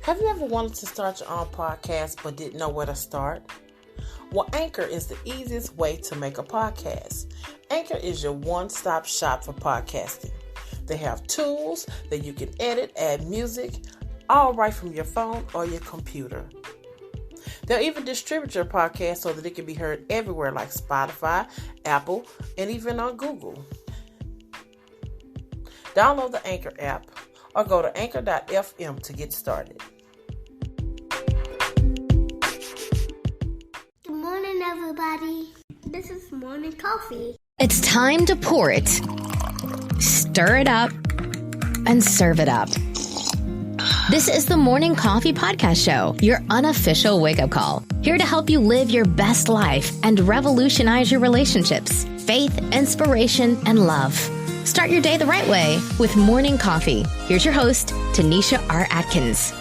Have you ever wanted to start your own podcast but didn't know where to start? Well, Anchor is the easiest way to make a podcast. Anchor is your one-stop shop for podcasting. They have tools that you can edit, add music, all right from your phone or your computer. They'll even distribute your podcast so that it can be heard everywhere like Spotify, Apple, and even on Google. Download the Anchor app or go to anchor.fm to get started. Good morning, everybody. This is Morning Coffee. It's time to pour it, stir it up, and serve it up. This is the Morning Coffee Podcast Show, your unofficial wake-up call. Here to help you live your best life and revolutionize your relationships, faith, inspiration, and love. Start your day the right way with Morning Coffee. Here's your host, Tanisha R. Atkins.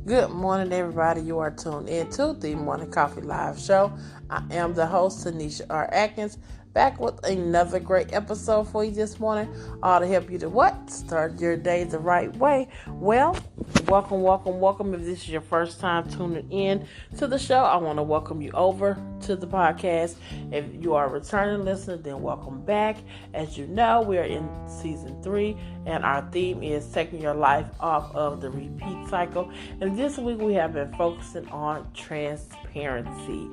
Good morning, everybody. You are tuned in to the Morning Coffee Live Show. I am the host, Tanisha R. Atkins, back with another great episode for you this morning, all to help you to what? Start your day the right way. Well, welcome. If this is your first time tuning in to the show, I want to welcome you over to the podcast. If you are a returning listener, then welcome back. As you know, we are in season 3, and our theme is taking your life off of the repeat cycle. And this week we have been focusing on transparency.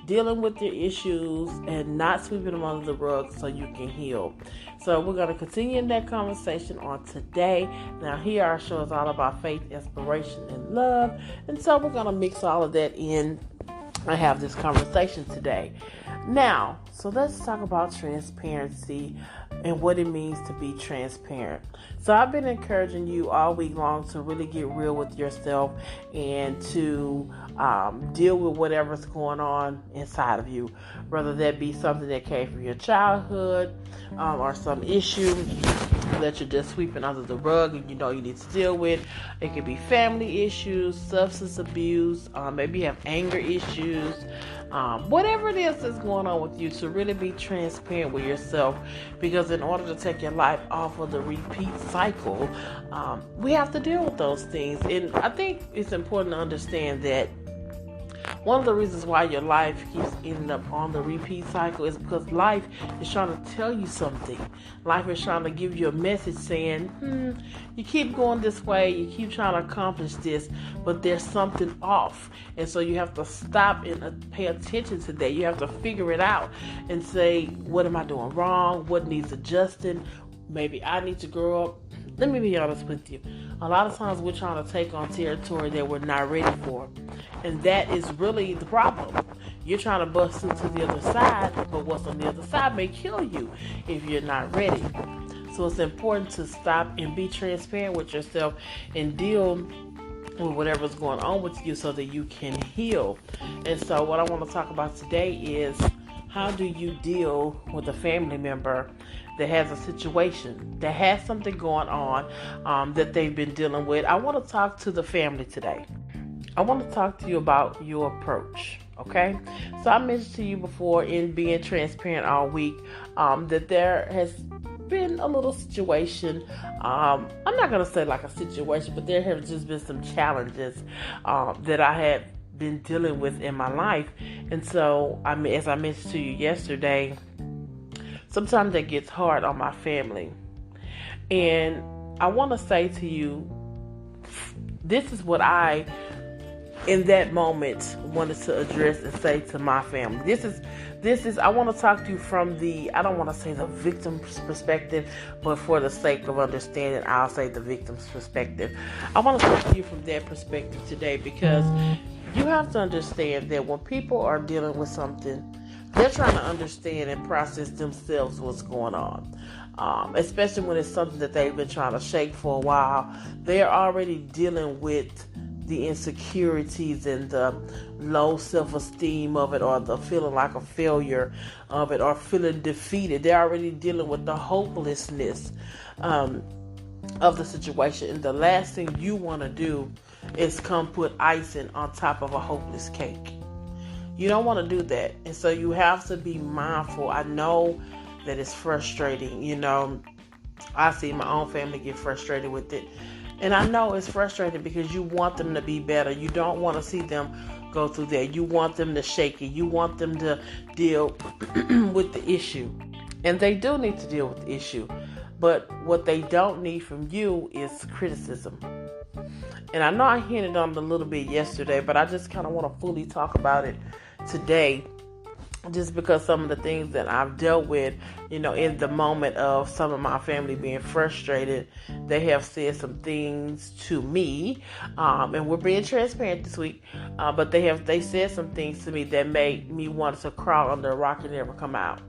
Dealing with your issues and not sweeping them under the rug so you can heal. So we're going to continue in that conversation on today. Now here our show is all about faith, inspiration, and love. And so we're going to mix all of that in and have this conversation today. Now, so let's talk about transparency and what it means to be transparent. So I've been encouraging you all week long to really get real with yourself and to deal with whatever's going on inside of you, whether that be something that came from your childhood or some issue that you're just sweeping under the rug and you know you need to deal with. It could be family issues, substance abuse, maybe you have anger issues, whatever it is that's going on with you, to really be transparent with yourself, because in order to take your life off of the repeat cycle, we have to deal with those things. And I think it's important to understand that one of the reasons why your life keeps ending up on the repeat cycle is because life is trying to tell you something. Life is trying to give you a message saying, you keep going this way, you keep trying to accomplish this, but there's something off. And so you have to stop and pay attention to that. You have to figure it out and say, what am I doing wrong? What needs adjusting? Maybe I need to grow up. Let me be honest with you. A lot of times we're trying to take on territory that we're not ready for. And that is really the problem. You're trying to bust into the other side, but what's on the other side may kill you if you're not ready. So it's important to stop and be transparent with yourself and deal with whatever's going on with you so that you can heal. And so what I want to talk about today is, how do you deal with a family member that has a situation, that has something going on that they've been dealing with? I want to talk to the family today. I want to talk to you about your approach, okay? So I mentioned to you before in being transparent all week that there has been a little situation. I'm not going to say like a situation, but there have just been some challenges that I have been dealing with in my life. And so, as I mentioned to you yesterday, sometimes that gets hard on my family. And I want to say to you, this is what I, in that moment, wanted to address and say to my family. This is, I want to talk to you from I don't want to say the victim's perspective, but for the sake of understanding, I'll say the victim's perspective. I want to talk to you from that perspective today, because you have to understand that when people are dealing with something, they're trying to understand and process themselves what's going on. Especially when it's something that they've been trying to shake for a while. They're already dealing with the insecurities and the low self-esteem of it, or the feeling like a failure of it, or feeling defeated. They're already dealing with the hopelessness. of the situation. And the last thing you want to do is come put icing on top of a hopeless cake. You don't want to do that. And so you have to be mindful. I know that it's frustrating. I see my own family get frustrated with it. And I know it's frustrating because you want them to be better. You don't want to see them go through that. You want them to shake it. You want them to deal with the issue. And they do need to deal with the issue. But what they don't need from you is criticism. And I know I hinted on it a little bit yesterday, but I just kind of want to fully talk about it today. Just because some of the things that I've dealt with, in the moment of some of my family being frustrated, they have said some things to me, and we're being transparent this week, but they said some things to me that made me want to crawl under a rock and never come out,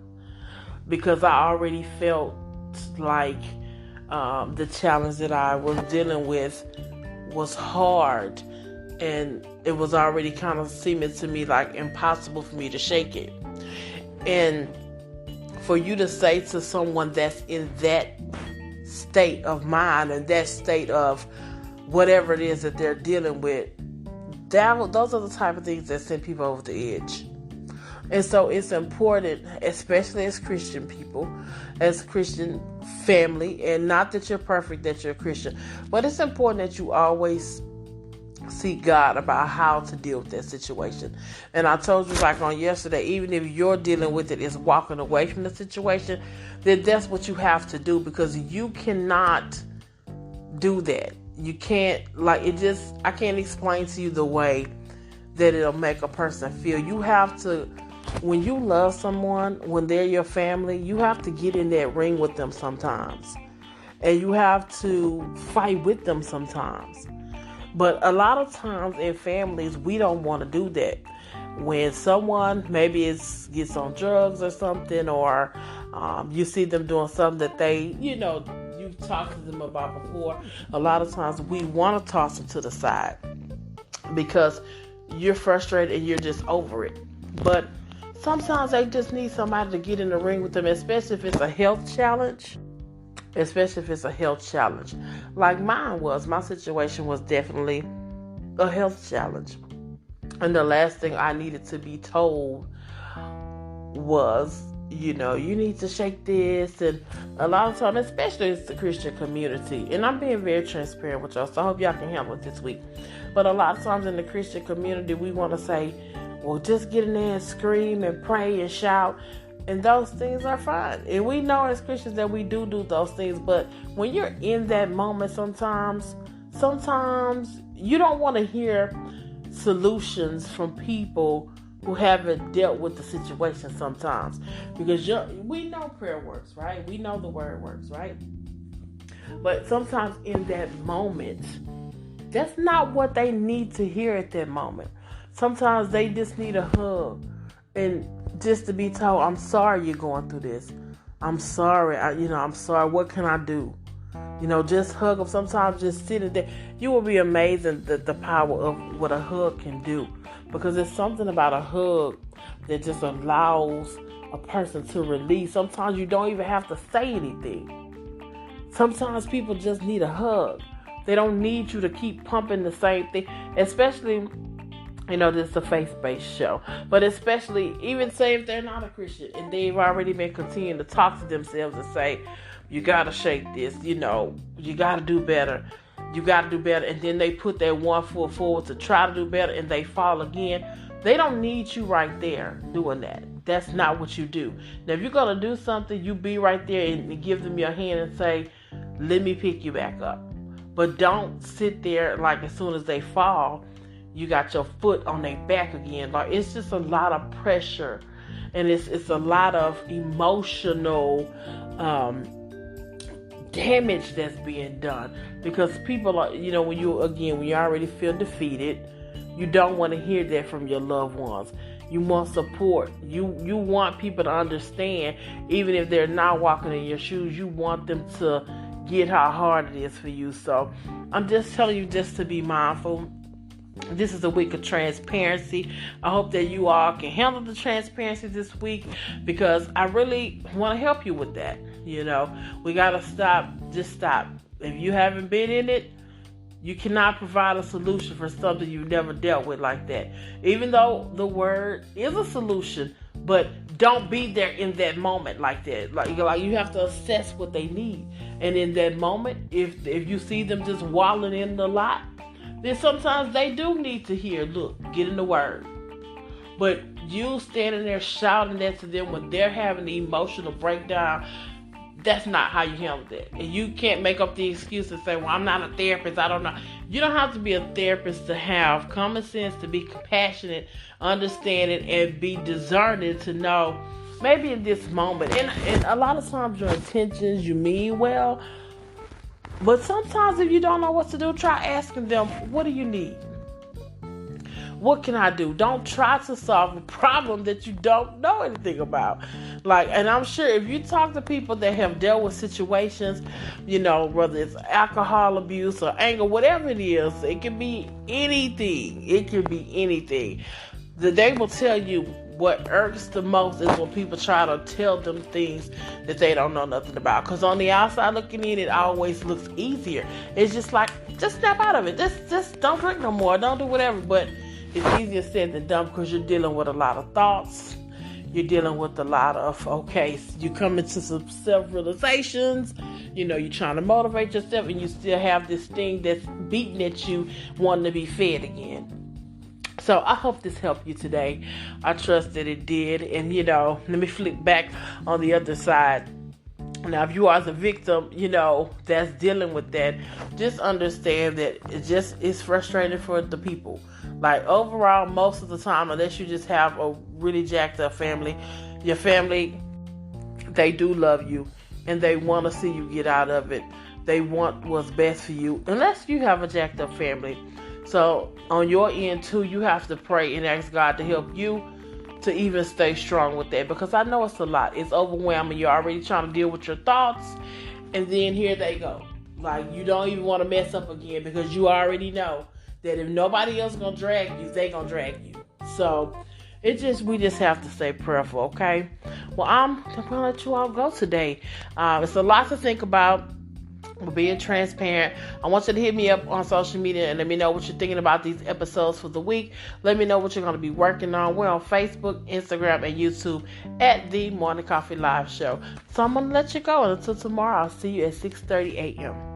because I already felt like the challenge that I was dealing with was hard, and it was already kind of seeming to me like impossible for me to shake it. And for you to say to someone that's in that state of mind and that state of whatever it is that they're dealing with, those are the type of things that send people over the edge. And so it's important, especially as Christian people, as Christian family, and not that you're perfect, that you're a Christian, but it's important that you always seek God about how to deal with that situation. And I told you, like on yesterday, even if you're dealing with it is walking away from the situation, then that's what you have to do, because you cannot do that. You can't, I can't explain to you the way that it'll make a person feel. You have to, when you love someone, when they're your family, you have to get in that ring with them sometimes. And you have to fight with them sometimes. But a lot of times in families, we don't want to do that. When someone maybe gets on drugs or something, or you see them doing something that they, you've talked to them about before, a lot of times we want to toss them to the side because you're frustrated and you're just over it. But sometimes they just need somebody to get in the ring with them, especially if it's a health challenge. Like mine was. My situation was definitely a health challenge. And the last thing I needed to be told was, you need to shake this. And a lot of times, especially it's the Christian community, and I'm being very transparent with y'all, so I hope y'all can handle it this week. But a lot of times in the Christian community, we want to say, well, just get in there and scream and pray and shout. And those things are fine. And we know as Christians that we do those things. But when you're in that moment, sometimes you don't want to hear solutions from people who haven't dealt with the situation sometimes. Because we know prayer works, right? We know the word works, right? But sometimes in that moment, that's not what they need to hear at that moment. Sometimes they just need a hug. And just to be told, I'm sorry you're going through this. I'm sorry. I'm sorry. What can I do? Just hug them. Sometimes just sitting there. You will be amazed at the power of what a hug can do. Because there's something about a hug that just allows a person to release. Sometimes you don't even have to say anything. Sometimes people just need a hug. They don't need you to keep pumping the same thing. Especially, this is a faith-based show. But especially, even say if they're not a Christian and they've already been continuing to talk to themselves and say, you got to shake this, you got to do better. You got to do better. And then they put their one foot forward to try to do better and they fall again. They don't need you right there doing that. That's not what you do. Now, if you're going to do something, you be right there and give them your hand and say, let me pick you back up. But don't sit there like as soon as they fall, you got your foot on their back again. Like, it's just a lot of pressure. And it's a lot of emotional damage that's being done. Because people are, when you already feel defeated, you don't want to hear that from your loved ones. You want support. You want people to understand, even if they're not walking in your shoes, you want them to get how hard it is for you. So I'm just telling you just to be mindful. This is a week of transparency. I hope that you all can handle the transparency this week, because I really want to help you with that. We got to stop. If you haven't been in it, you cannot provide a solution for something you've never dealt with like that. Even though the word is a solution, but don't be there in that moment like that. Like you have to assess what they need. And in that moment, if you see them just wallowing in the lot, then sometimes they do need to hear, look, get in the word. But you standing there shouting that to them when they're having the emotional breakdown, that's not how you handle that. And you can't make up the excuse and say, well, I'm not a therapist, I don't know. You don't have to be a therapist to have common sense, to be compassionate, understanding, and be discerning to know maybe in this moment. And a lot of times your intentions, you mean well. But sometimes if you don't know what to do, try asking them, what do you need? What can I do? Don't try to solve a problem that you don't know anything about. And I'm sure if you talk to people that have dealt with situations, whether it's alcohol abuse or anger, whatever it is, it can be anything. It can be anything. They will tell you what irks the most is when people try to tell them things that they don't know nothing about. Because on the outside looking in, it always looks easier. It's just like, just snap out of it. Just don't drink no more. Don't do whatever. But it's easier said than done because you're dealing with a lot of thoughts. You're dealing with a lot of, you come into some self-realizations. You're trying to motivate yourself and you still have this thing that's beating at you, wanting to be fed again. So I hope this helped you today. I trust that it did. And, let me flip back on the other side. Now, if you are the victim, that's dealing with that, just understand that it's frustrating for the people. Overall, most of the time, unless you just have a really jacked up family, your family, they do love you and they want to see you get out of it. They want what's best for you, unless you have a jacked up family. So on your end too, you have to pray and ask God to help you to even stay strong with that, because I know it's a lot. It's overwhelming. You're already trying to deal with your thoughts, and then here they go. You don't even want to mess up again because you already know that if nobody else gonna drag you, they gonna drag you. So we just have to stay prayerful, okay? Well, I'm gonna let you all go today. It's a lot to think about. We're being transparent. I want you to hit me up on social media and let me know what you're thinking about these episodes for the week. Let me know what you're going to be working on. We're on Facebook, Instagram, and YouTube at The Morning Coffee Live Show. So I'm going to let you go. And until tomorrow, I'll see you at 6:30 a.m.